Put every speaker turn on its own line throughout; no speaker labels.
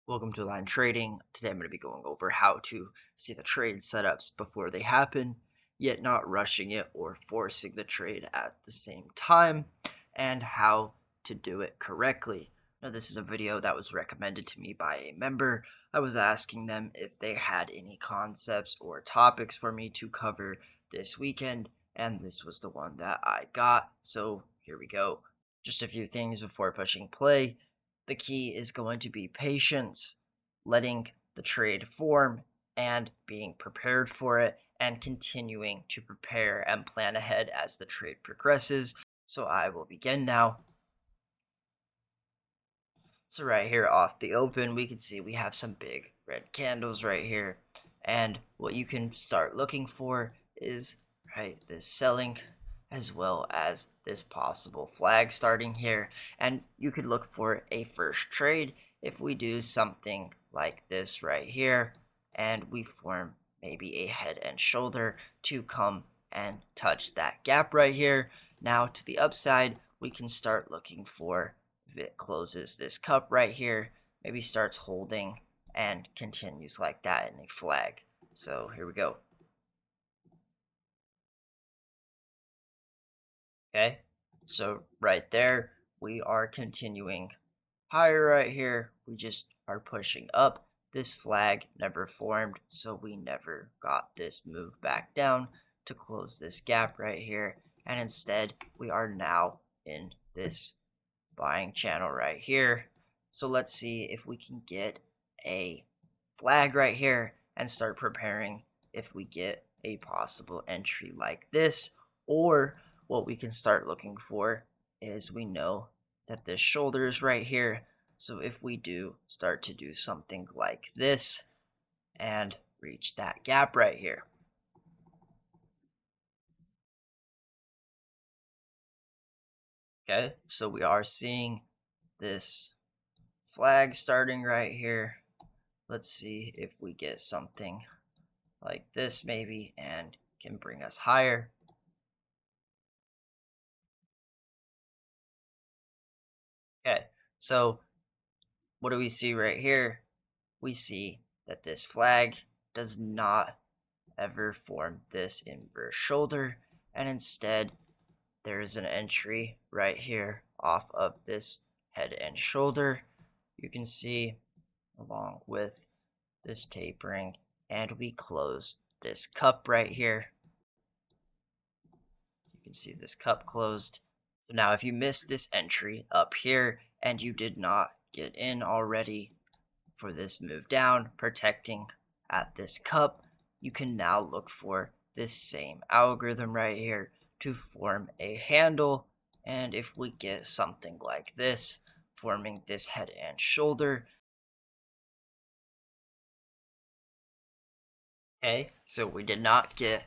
Welcome to Line Trading. Today I'm going to be going over how to see the trade setups before they happen, yet not rushing it or forcing the trade at the same time, and how to do it correctly. Now, this is a video that was recommended to me by a member. I was asking them if they had any concepts or topics for me to cover this weekend, and this was the one that I got. So here we go. Just a few things before pushing play. The key is going to be patience, letting the trade form, and being prepared for it, and continuing to prepare and plan ahead as the trade progresses. So I will begin now. So right here off the open, we can see we have some big red candles right here. And what you can start looking for is this selling as well as this possible flag starting here. And you could look for a first trade if we do something like this right here and we form maybe a head and shoulder to come and touch that gap right here. Now to the upside, we can start looking for if it closes this cup right here, maybe starts holding and continues like that in a flag. So here we go. Okay, so right there, we are continuing higher right here. We just are pushing up. This flag never formed, so we never got this move back down to close this gap right here. And instead, we are now in this buying channel right here. So let's see if we can get a flag right here and start preparing if we get a possible entry like this. Or what we can start looking for is we know that this shoulder is right here. So if we do start to do something like this and reach that gap right here. Okay, so we are seeing this flag starting right here. Let's see if we get something like this maybe and can bring us higher. Okay, so what do we see right here? We see that this flag does not ever form this inverse shoulder, and instead there is an entry right here off of this head and shoulder. You can see along with this tapering, and we close this cup right here. You can see this cup closed. So now if you missed this entry up here and you did not get in already for this move down, protecting at this cup, you can now look for this same algorithm right here to form a handle. And if we get something like this, forming this head and shoulder. Okay, so we did not get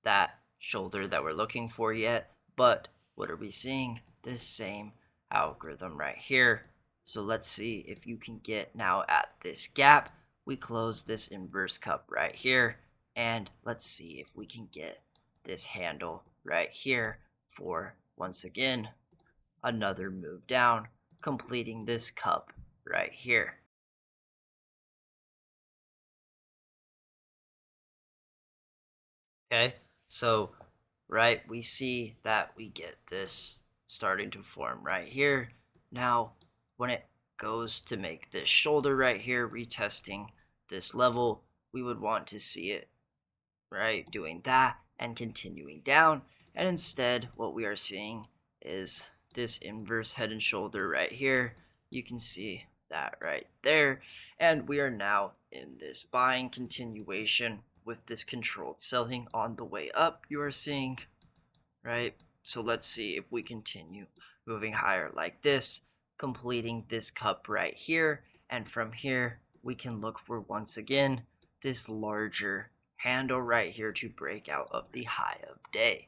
that shoulder that we're looking for yet, but what are we seeing? This same algorithm right here. So let's see if you can get now at this gap. We close this inverse cup right here, and let's see if we can get this handle right here for, once again, another move down, completing this cup right here. Okay, so we see that we get this starting to form right here. Now, when it goes to make this shoulder right here, retesting this level, we would want to see it, doing that and continuing down. And instead, what we are seeing is this inverse head and shoulder right here. You can see that right there. And we are now in this buying continuation with this controlled selling on the way up, you are seeing, right? So let's see if we continue moving higher like this, completing this cup right here. And from here, we can look for, once again, this larger handle right here to break out of the high of day.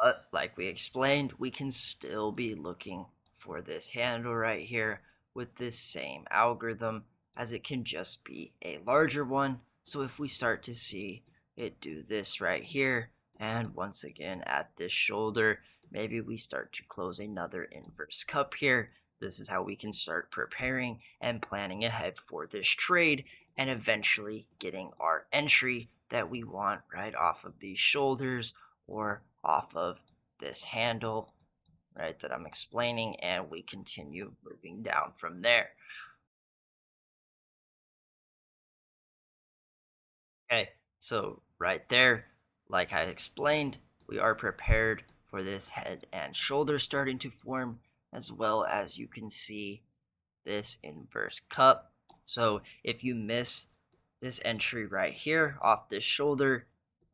But like we explained, we can still be looking for this handle right here with this same algorithm, as it can just be a larger one. So if we start to see it do this right here, and once again at this shoulder, maybe we start to close another inverse cup here, this is how we can start preparing and planning ahead for this trade and eventually getting our entry that we want right off of these shoulders or off of this handle, right, that I'm explaining, and we continue moving down from there. Okay, so right there, like I explained, we are prepared for this head and shoulder starting to form, as well as you can see this inverse cup. So if you miss this entry right here off this shoulder,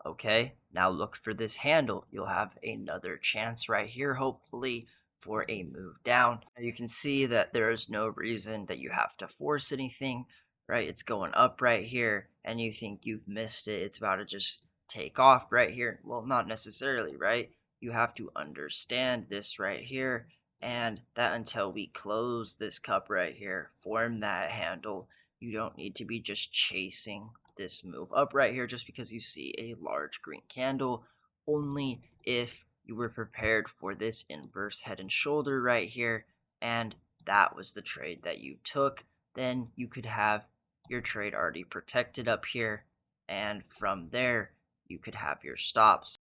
okay, now look for this handle. You'll have another chance right here, hopefully, for a move down. Now you can see that there is no reason that you have to force anything, right? It's going up right here, and you think you've missed it. It's about to just take off right here. Well, not necessarily, right? You have to understand this right here, and that until we close this cup right here, form that handle, you don't need to be just chasing this move up right here just because you see a large green candle. Only if you were prepared for this inverse head and shoulder right here, and that was the trade that you took, then you could have your trade already protected up here, and from there you could have your stops.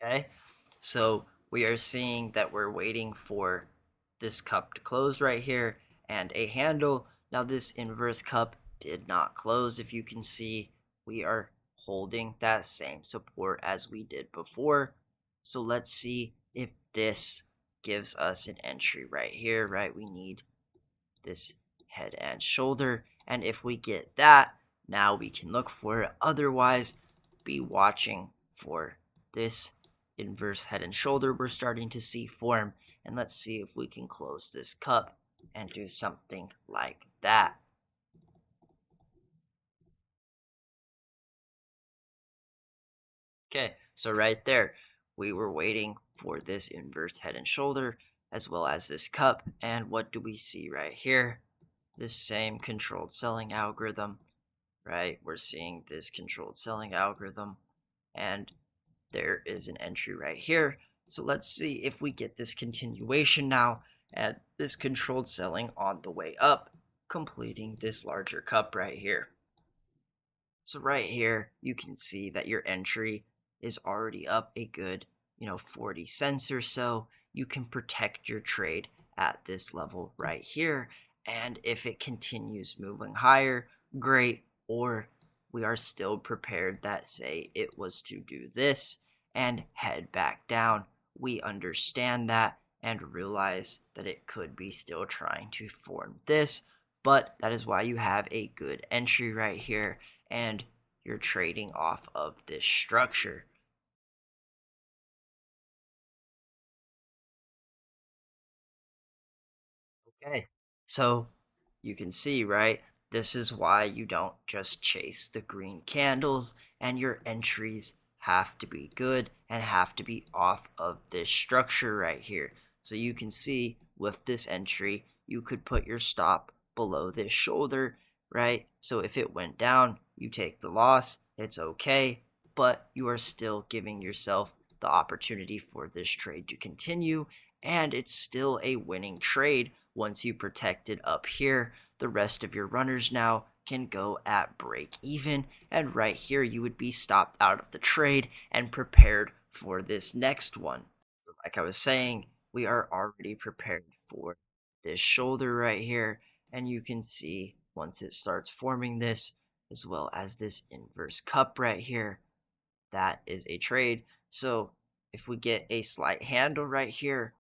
Okay, so we are seeing that we're waiting for this cup to close right here and a handle. Now this inverse cup did not close. If you can see, we are holding that same support as we did before. So let's see if this gives us an entry right here, right? We need this head and shoulder. And if we get that, now we can look for it. Otherwise, be watching for this inverse head and shoulder we're starting to see form. And let's see if we can close this cup and do something like that. Okay, so right there, we were waiting for this inverse head and shoulder as well as this cup. And what do we see right here? This same controlled selling algorithm, right? We're seeing this controlled selling algorithm, and there is an entry right here. So let's see if we get this continuation now at this controlled selling on the way up, completing this larger cup right here. So right here, you can see that your entry is already up a good, 40 cents or so. You can protect your trade at this level right here. And if it continues moving higher, great. Or we are still prepared that say it was to do this and head back down. We understand that and realize that it could be still trying to form this. But that is why you have a good entry right here, and you're trading off of this structure. Okay, so you can see, right? This is why you don't just chase the green candles, and your entries have to be good and have to be off of this structure right here. So you can see with this entry, you could put your stop below this shoulder, right? So if it went down, you take the loss, it's okay, but you are still giving yourself the opportunity for this trade to continue, and it's still a winning trade once you protect it up here. The rest of your runners now can go at break even, and right here you would be stopped out of the trade and prepared for this next one. So like I was saying, we are already prepared for this shoulder right here, and you can see once it starts forming this, as well as this inverse cup right here, that is a trade. So if we get a slight handle right here,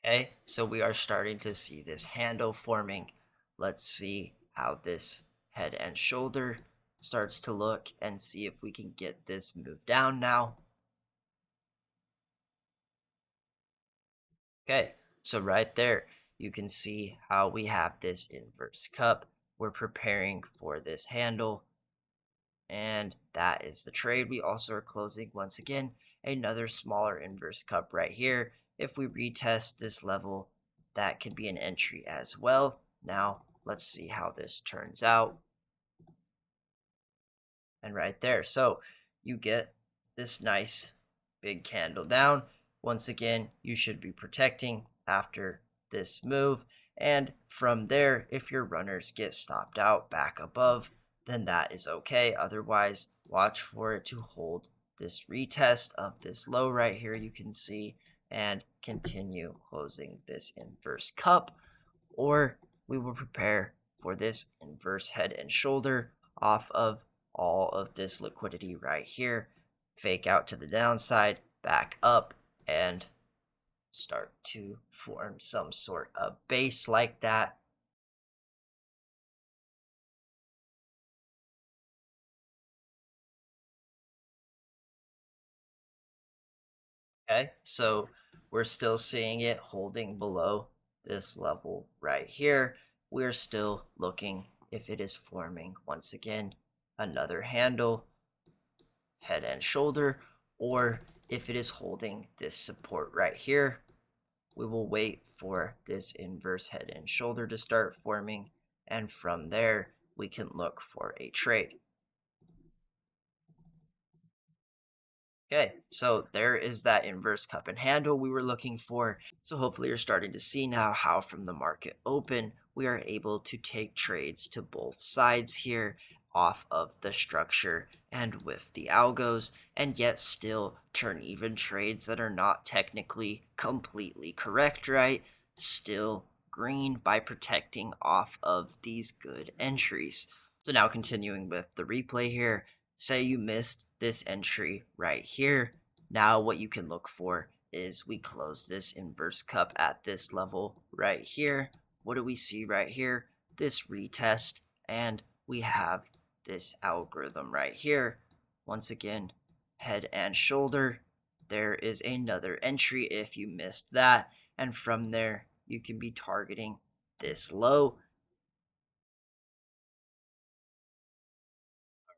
okay, so we are starting to see this handle forming. Let's see how this head and shoulder starts to look and see if we can get this move down now. Okay, so right there, you can see how we have this inverse cup. We're preparing for this handle, and that is the trade. We also are closing once again another smaller inverse cup right here. If we retest this level, that could be an entry as well. Now let's see how this turns out. and right there. So you get this nice big candle down. Once again, you should be protecting after this move. And from there, if your runners get stopped out back above, then that is okay. Otherwise, watch for it to hold this retest of this low right here, you can see, and continue closing this inverse cup. Or we will prepare for this inverse head and shoulder off of all of this liquidity right here. Fake out to the downside, back up, and start to form some sort of base like that. Okay, so we're still seeing it holding below this level right here. We're still looking if it is forming once again another handle, head and shoulder, or if it is holding this support right here. We will wait for this inverse head and shoulder to start forming, and from there we can look for a trade. Okay, so there is that inverse cup and handle we were looking for. So hopefully you're starting to see now how from the market open, we are able to take trades to both sides here off of the structure and with the algos, and yet still turn even trades that are not technically completely correct, right? Still green by protecting off of these good entries. So now continuing with the replay here, say you missed this entry right here. Now what you can look for is we close this inverse cup at this level right here. What do we see right here? This retest, and we have this algorithm right here. Once again, head and shoulder. There is another entry if you missed that, and from there you can be targeting this low.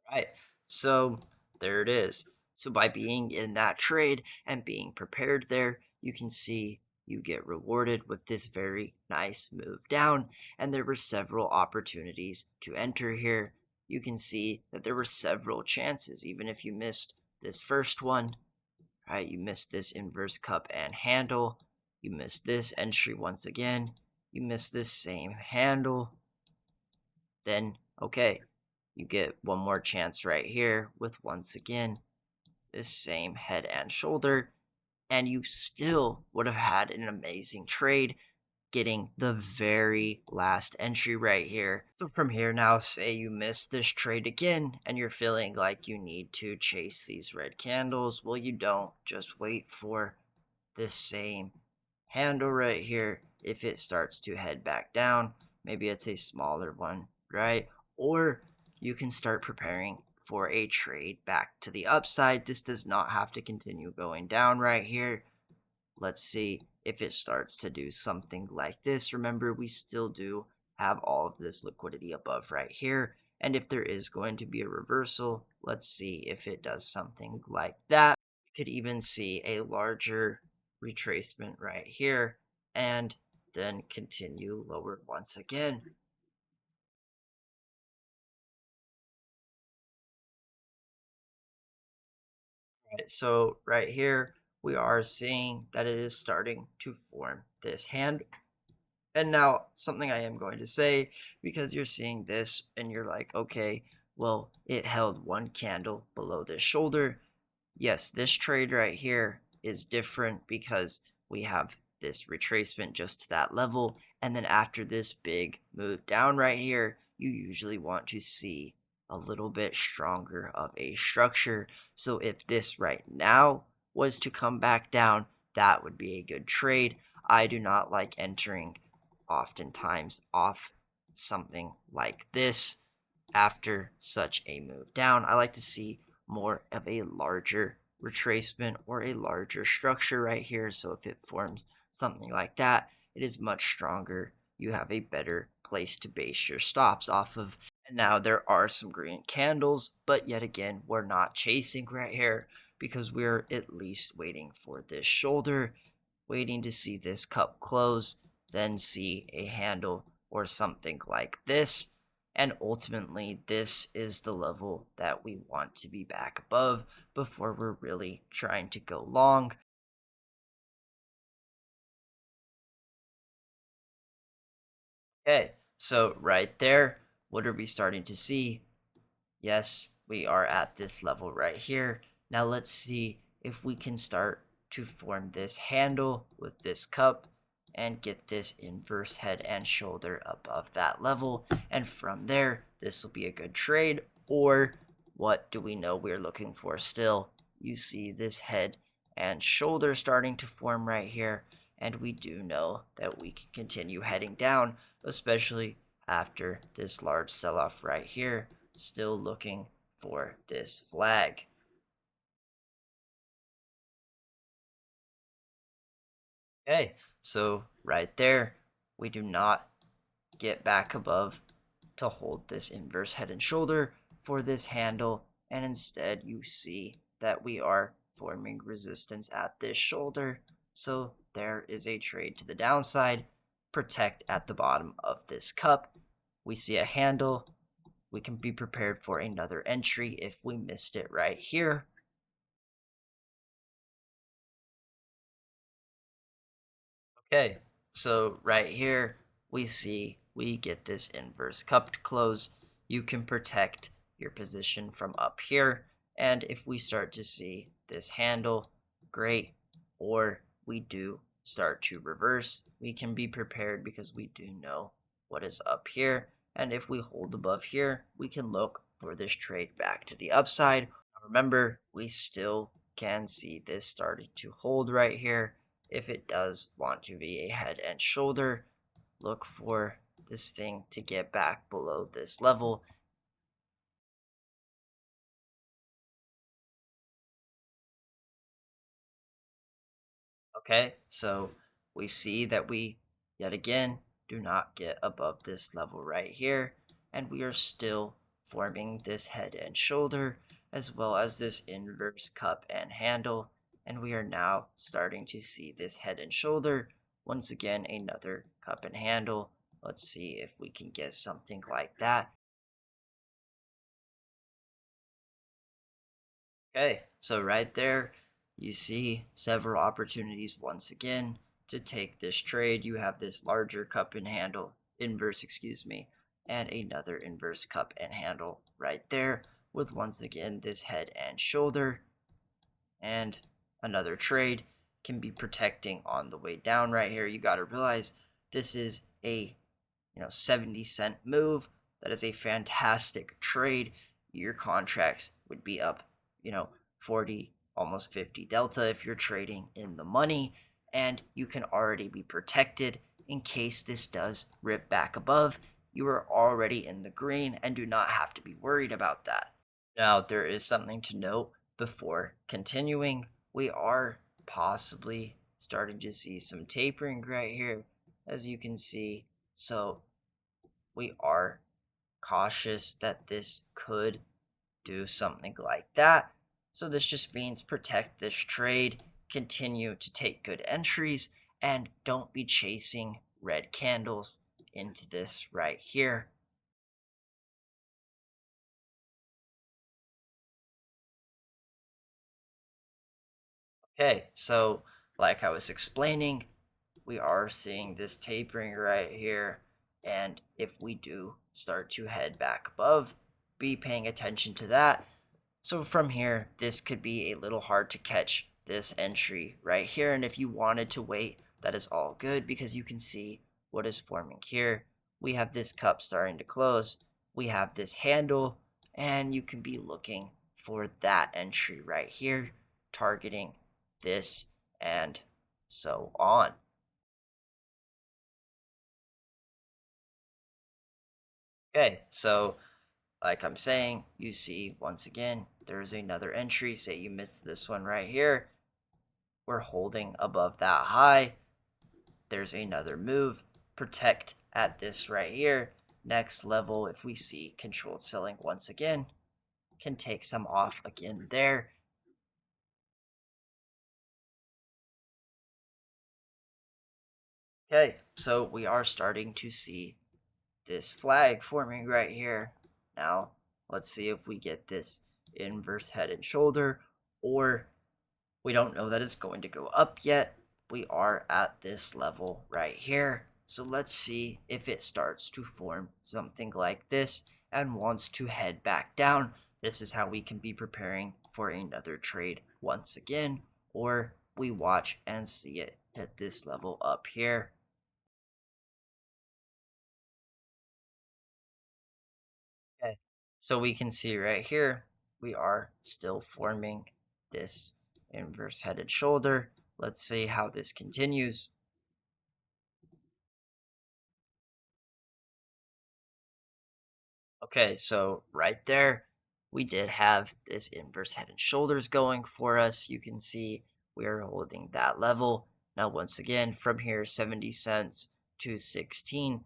Right. So there it is. So by being in that trade and being prepared there, you can see you get rewarded with this very nice move down. And there were several opportunities to enter here. You can see that there were several chances, even if you missed this first one, right? You missed this inverse cup and handle. You missed this entry once again. You missed this same handle. Then, okay, you get one more chance right here with once again this same head and shoulder, and you still would have had an amazing trade getting the very last entry right here. So from here now, say you missed this trade again and you're feeling like you need to chase these red candles. Well, you don't. Just wait for this same handle right here. If it starts to head back down, maybe it's a smaller one, right? Or you can start preparing for a trade back to the upside. This does not have to continue going down right here. Let's see if it starts to do something like this. Remember, we still do have all of this liquidity above right here. And if there is going to be a reversal, let's see if it does something like that. You could even see a larger retracement right here and then continue lower once again. Right, so right here, we are seeing that it is starting to form this hand. And now, something I am going to say, because you're seeing this and you're like, okay, well, it held one candle below this shoulder. Yes, this trade right here is different because we have this retracement just to that level. And then after this big move down right here, you usually want to see a little bit stronger of a structure. So if this right now was to come back down, that would be a good trade. I do not like entering oftentimes off something like this after such a move down. I like to see more of a larger retracement or a larger structure right here. So if it forms something like that, it is much stronger. You have a better place to base your stops off of. And now there are some green candles, but yet again, we're not chasing right here because we're at least waiting for this shoulder, waiting to see this cup close, then see a handle or something like this. And ultimately, this is the level that we want to be back above before we're really trying to go long. Okay, so right there, what are we starting to see? Yes, we are at this level right here. Now let's see if we can start to form this handle with this cup and get this inverse head and shoulder above that level. And from there, this will be a good trade. Or what do we know we're looking for still? You see this head and shoulder starting to form right here. And we do know that we can continue heading down, especially after this large sell-off right here. Still looking for this flag. Okay, so right there, we do not get back above to hold this inverse head and shoulder for this handle, and instead you see that we are forming resistance at this shoulder. So there is a trade to the downside. Protect at the bottom of this cup. We see a handle. We can be prepared for another entry if we missed it right here. Okay, so right here we see we get this inverse cupped close. You can protect your position from up here. And if we start to see this handle, great. Or we do start to reverse, we can be prepared because we do know what is up here. And if we hold above here, we can look for this trade back to the upside. Remember, we still can see this starting to hold right here. If it does want to be a head and shoulder, look for this thing to get back below this level. Okay, so we see that we, yet again, do not get above this level right here, and we are still forming this head and shoulder, as well as this inverse cup and handle, and we are now starting to see this head and shoulder, once again, another cup and handle. Let's see if we can get something like that. Okay, so right there, you see several opportunities once again to take this trade. You have this larger cup and handle, inverse, excuse me, and another inverse cup and handle right there with once again this head and shoulder. And another trade can be protecting on the way down right here. You got to realize this is a 70-cent move. That is a fantastic trade. Your contracts would be up, 40, almost 50 delta if you're trading in the money, and you can already be protected in case this does rip back above. You are already in the green and do not have to be worried about that. Now, there is something to note before continuing. We are possibly starting to see some tapering right here, as you can see. So we are cautious that this could do something like that. So this just means protect this trade, continue to take good entries, and don't be chasing red candles into this right here. Okay, so like I was explaining, we are seeing this tapering right here. And if we do start to head back above, be paying attention to that. So from here, this could be a little hard to catch this entry right here. And if you wanted to wait, that is all good because you can see what is forming here. We have this cup starting to close. We have this handle, and you can be looking for that entry right here, targeting this and so on. Okay, so like I'm saying, you see once again, there's another entry. Say you missed this one right here. We're holding above that high. There's another move. Protect at this right here. Next level, if we see controlled selling once again, can take some off again there. Okay, so we are starting to see this flag forming right here. Now, let's see if we get this inverse head and shoulder, or we don't know that it's going to go up yet. We are at this level right here. So let's see if it starts to form something like this and wants to head back down. This is how we can be preparing for another trade once again, or we watch and see it at this level up here. Okay. So we can see right here, we are still forming this inverse headed shoulder. Let's see how this continues. Okay, so right there, we did have this inverse head and shoulders going for us. You can see we are holding that level. Now, once again, from here, 70 cents to 16,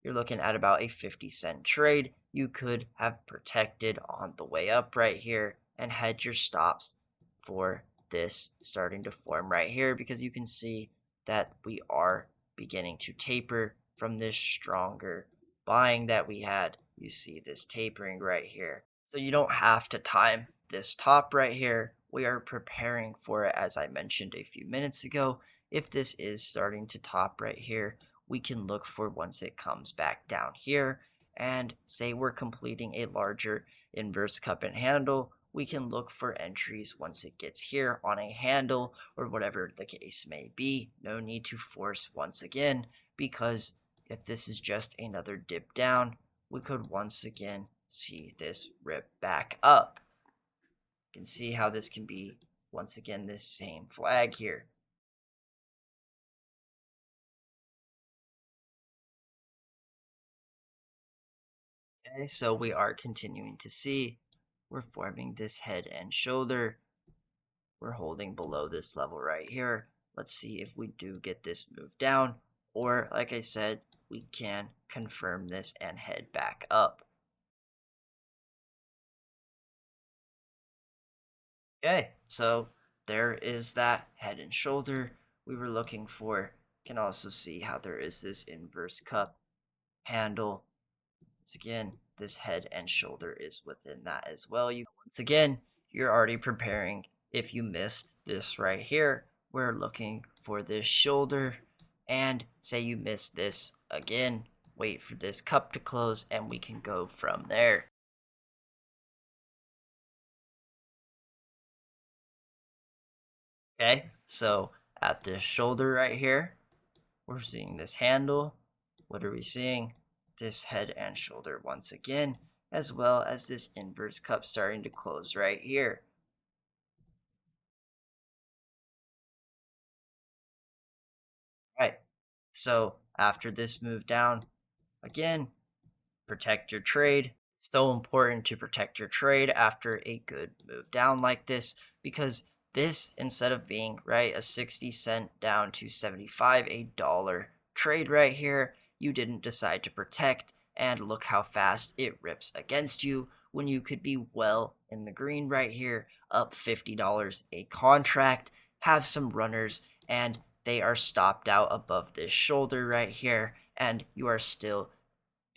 you're looking at about a 50-cent trade. You could have protected on the way up right here and had your stops for this starting to form right here, because you can see that we are beginning to taper from this stronger buying that we had. You see this tapering right here. So you don't have to time this top right here. We are preparing for it, as I mentioned a few minutes ago. If this is starting to top right here, we can look for once it comes back down here, and say we're completing a larger inverse cup and handle, we can look for entries once it gets here on a handle or whatever the case may be. No need to force once again, because if this is just another dip down, we could once again see this rip back up. You can see how this can be once again this same flag here. Okay, so we are continuing to see we're forming this head and shoulder. We're holding below this level right here. Let's see if we do get this move down, or like I said, we can confirm this and head back up. Okay, so there is that head and shoulder we were looking for. You can also see how there is this inverse cup handle. Once again, this head and shoulder is within that as well. Once again, you're already preparing. If you missed this right here, we're looking for this shoulder, and say you missed this again, wait for this cup to close and we can go from there. Okay, so at this shoulder right here, we're seeing this handle. What are we seeing? This head and shoulder once again, as well as this inverse cup starting to close right here. Right. So after this move down, again, protect your trade. So important to protect your trade after a good move down like this, because this, instead of being right a 60 cent down to 75, a dollar trade right here, you didn't decide to protect, and look how fast it rips against you when you could be well in the green right here, up $50 a contract, have some runners, and they are stopped out above this shoulder right here, and you are still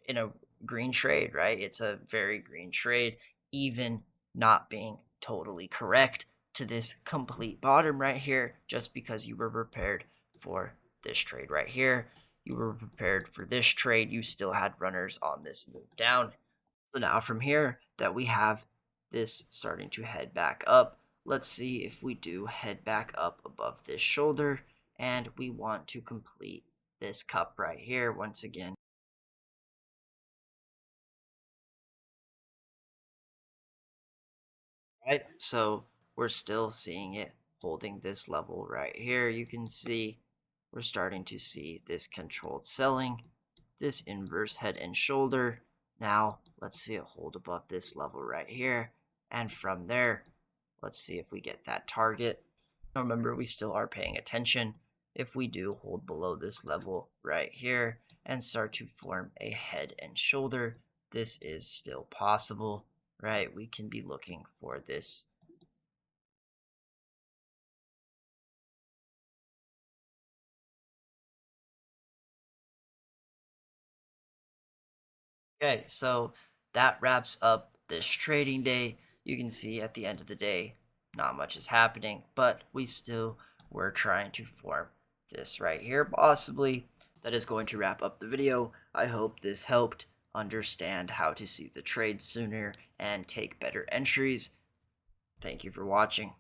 in a green trade, right? It's a very green trade, even not being totally correct to this complete bottom right here, just because you were prepared for this trade right here. You were prepared for this trade. You still had runners on this move down. So now from here that we have this starting to head back up, let's see if we do head back up above this shoulder, and we want to complete this cup right here once again. Right, so we're still seeing it holding this level right here. You can see we're starting to see this controlled selling, this inverse head and shoulder. Now let's see it hold above this level right here, and from there, let's see if we get that target. Remember, we still are paying attention. If we do hold below this level right here and start to form a head and shoulder, this is still possible, right? We can be looking for this. Okay, so that wraps up this trading day. You can see at the end of the day, not much is happening, but we still were trying to form this right here, possibly. That is going to wrap up the video. I hope this helped understand how to see the trade sooner and take better entries. Thank you for watching.